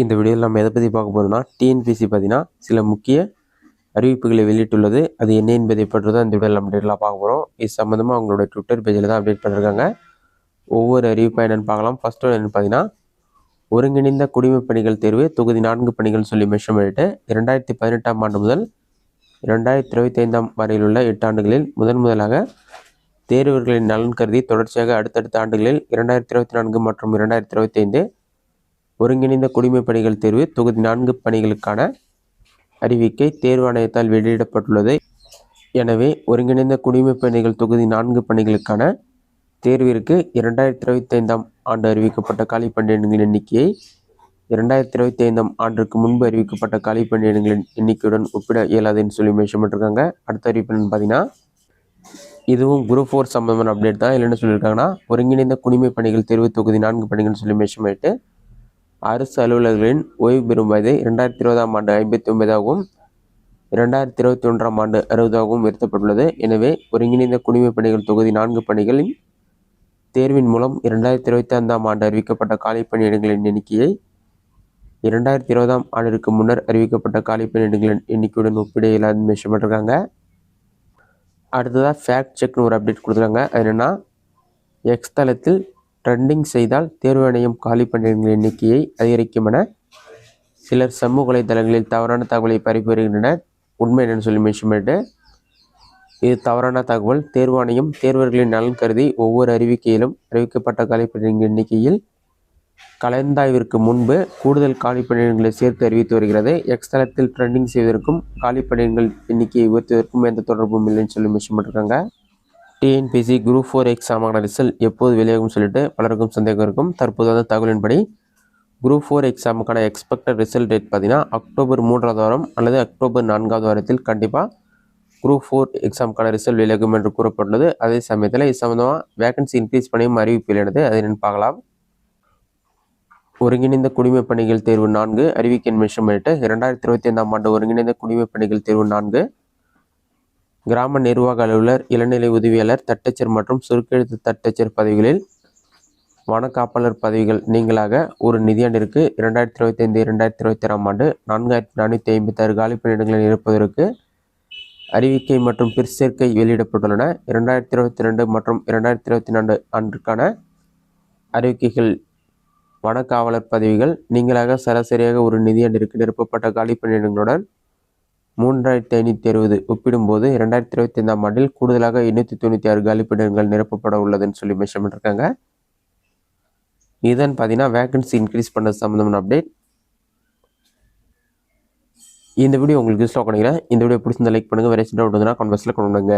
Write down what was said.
இந்த வீடியோவில் நம்ம எதை பற்றி பார்க்க போகிறோம்னா டிஎன்பிசி பார்த்தீங்கன்னா சில முக்கிய அறிவிப்புகளை வெளியிட்டுள்ளது. அது என்ன என்பதை பற்றி தான் இந்த வீடியோவில் நம்ம டீட்டெயிலாக பார்க்க போகிறோம். இது சம்மந்தமாக அவங்களோட ட்விட்டர் பேஜில் தான் அப்டேட் பண்ணியிருக்காங்க. ஒவ்வொரு அறிவிப்பாக என்னென்னு பார்க்கலாம். ஃபர்ஸ்ட் ஒன்று என்னென்னு பார்த்தீங்கன்னா, ஒருங்கிணைந்த குடிமைப் பணிகள் தேர்வு தொகுதி 4 பணிகள் சொல்லி மென்ஷன் பண்ணிட்டு 2018ஆம் ஆண்டு முதல் 2025ஆம் வரையில் உள்ள 8 ஆண்டுகளில் முதலாக தேர்வர்களின் நலன் கருதி தொடர்ச்சியாக அடுத்தடுத்த ஆண்டுகளில் 2024 மற்றும் 2025 ஒருங்கிணைந்த குடிமைப் பணிகள் தேர்வு தொகுதி 4 பணிகளுக்கான அறிவிக்கை தேர்வாணையத்தால் வெளியிடப்பட்டுள்ளது. எனவே ஒருங்கிணைந்த குடிமைப் பணிகள் தொகுதி 4 பணிகளுக்கான தேர்விற்கு 2025ஆம் ஆண்டு அறிவிக்கப்பட்ட காலி பணியிடங்களின் எண்ணிக்கையை 2025ஆம் ஆண்டிற்கு முன்பு அறிவிக்கப்பட்ட காலி பணியிடங்களின் எண்ணிக்கையுடன் ஒப்பிட இயலாதுன்னு சொல்லி மென்ஷன் பண்ணிருக்காங்க. அடுத்த அறிவிப்பு பார்த்தீங்கன்னா, இதுவும் குரூப் 4 சம்பந்தமான அப்டேட் தான். இல்லைன்னு சொல்லியிருக்காங்கன்னா, ஒருங்கிணைந்த குடிமைப் பணிகள் தேர்வு தொகுதி 4 பணிகள் சொல்லி மென்ஷன் பண்ணிட்டு அரசு அலுவலர்களின் ஓய்வு பெறும் வயதை 2020ஆம் ஆண்டு 59ஆகவும் 2021ஆம் ஆண்டு 60ஆகவும் உயர்த்தப்பட்டுள்ளது. எனவே ஒருங்கிணைந்த குடிமைப் பணிகள் தொகுதி 4 பணிகளின் தேர்வின் மூலம் 2025ஆம் ஆண்டு அறிவிக்கப்பட்ட காலி பணியிடங்களின் எண்ணிக்கையை 2020ஆம் ஆண்டிற்கு முன்னர் அறிவிக்கப்பட்ட காலி பணியிடங்களின் எண்ணிக்கையுடன் ஒப்பிட இயலாதுன்னு மென்ஷன் பண்ணிருக்காங்க. அடுத்ததாக ஃபேக்ட் செக்னு ஒரு அப்டேட் கொடுத்துருக்காங்க. அது என்னென்னா, எக்ஸ் தளத்தில் ட்ரெண்டிங் செய்தால் தேர்வாணையம் காலி பணியிடங்களின் எண்ணிக்கையை அதிகரிக்கும் என சிலர் சமூக வலைதளங்களில் தவறான தகவலை பரப்பி வருகின்றனர். உண்மை என்னன்னு சொல்லி மென்ஷன் பண்ணிட்டு, இது தவறான தகவல். தேர்வாணையம் தேர்வர்களின் நலன் கருதி ஒவ்வொரு அறிவிக்கையிலும் அறிவிக்கப்பட்ட காலி பணியிடங்களின் எண்ணிக்கையில் கலந்தாய்விற்கு முன்பு கூடுதல் காலி பணியிடங்களை சேர்த்து அறிவித்து வருகிறது. எக்ஸ் தளத்தில் ட்ரெண்டிங் செய்வதற்கும் காலி பணியிடங்கள் எண்ணிக்கையை உயர்த்துவதற்கும் எந்த தொடர்பும் இல்லைன்னு சொல்லி மென்ஷன் பண்ணிருக்காங்க. டிஎன்பிசி குரூப் 4 எக்ஸாமான ரிசல்ட் எப்போது வெளியாகும் சொல்லிட்டு பலருக்கும் சந்தேகம் இருக்கும். தற்போது அந்த தகவலின்படி குரூப் 4 எக்ஸாமுக்கான எக்ஸ்பெக்டட் ரிசல்ட் டேட் பார்த்தீங்கன்னா அக்டோபர் 3ஆவது வாரம் அல்லது அக்டோபர் 4ஆவது வாரத்தில் கண்டிப்பாக குரூப் 4 எக்ஸாமுக்கான ரிசல்ட் வெளியாகும் என்று கூறப்பட்டுள்ளது. அதே சமயத்தில் இது சம்மந்தமாக வேகன்சி இன்க்ரீஸ் பண்ணியும் அறிவிப்பு வெளியானது. அதை என்னென்னு பார்க்கலாம். ஒருங்கிணைந்த குடிமைப் பணிகள் தேர்வு 4 அறிவிக்கை மென்ஷன் பண்ணிட்டு 2025ஆம் ஆண்டு ஒருங்கிணைந்த குடிமைப் பணிகள் தேர்வு 4 கிராம நிர்வாக அலுவலர், இளநிலை உதவியாளர், தட்டச்சர் மற்றும் சுருக்கெழுத்து தட்டச்சர் பதவிகளில் வனக்காப்பாளர் பதவிகள் நீங்களாக ஒரு நிதியாண்டிற்கு 2025-2026ஆம் ஆண்டு 4456 காலி பணியிடங்களை நிரப்புவதற்கு அறிவிக்கை மற்றும் பிற்சேர்க்கை வெளியிடப்பட்டுள்ளன. 2022 மற்றும் 2024 ஆண்டிற்கான அறிவிக்கைகள் வனக்காவலர் பதவிகள் நீங்களாக சராசரியாக ஒரு நிதியாண்டிற்கு நிரப்பப்பட்ட காலி பணியிடங்களுடன் 3560 ஒப்பிடும்போது 2025ஆம் ஆண்டில் கூடுதலாக 896 காலி பணியிடங்கள் நிரப்பப்பட உள்ளதுன்னு சொல்லி மென்ஷன் பண்ணிருக்காங்க. இதன் பார்த்தீங்கன்னா வேகன்சி இன்க்ரீஸ் பண்ணது சம்மந்தமான அப்டேட். இந்த வீடியோ உங்களுக்கு யூஸ்ஃபுல்லாக கிடைக்கிறேன். இந்த வீடியோ பிடிச்சிருந்தா லைக் பண்ணுங்கள். வேறு சின்ன கமெண்ட் பாக்ஸில் கொண்டு வாங்க.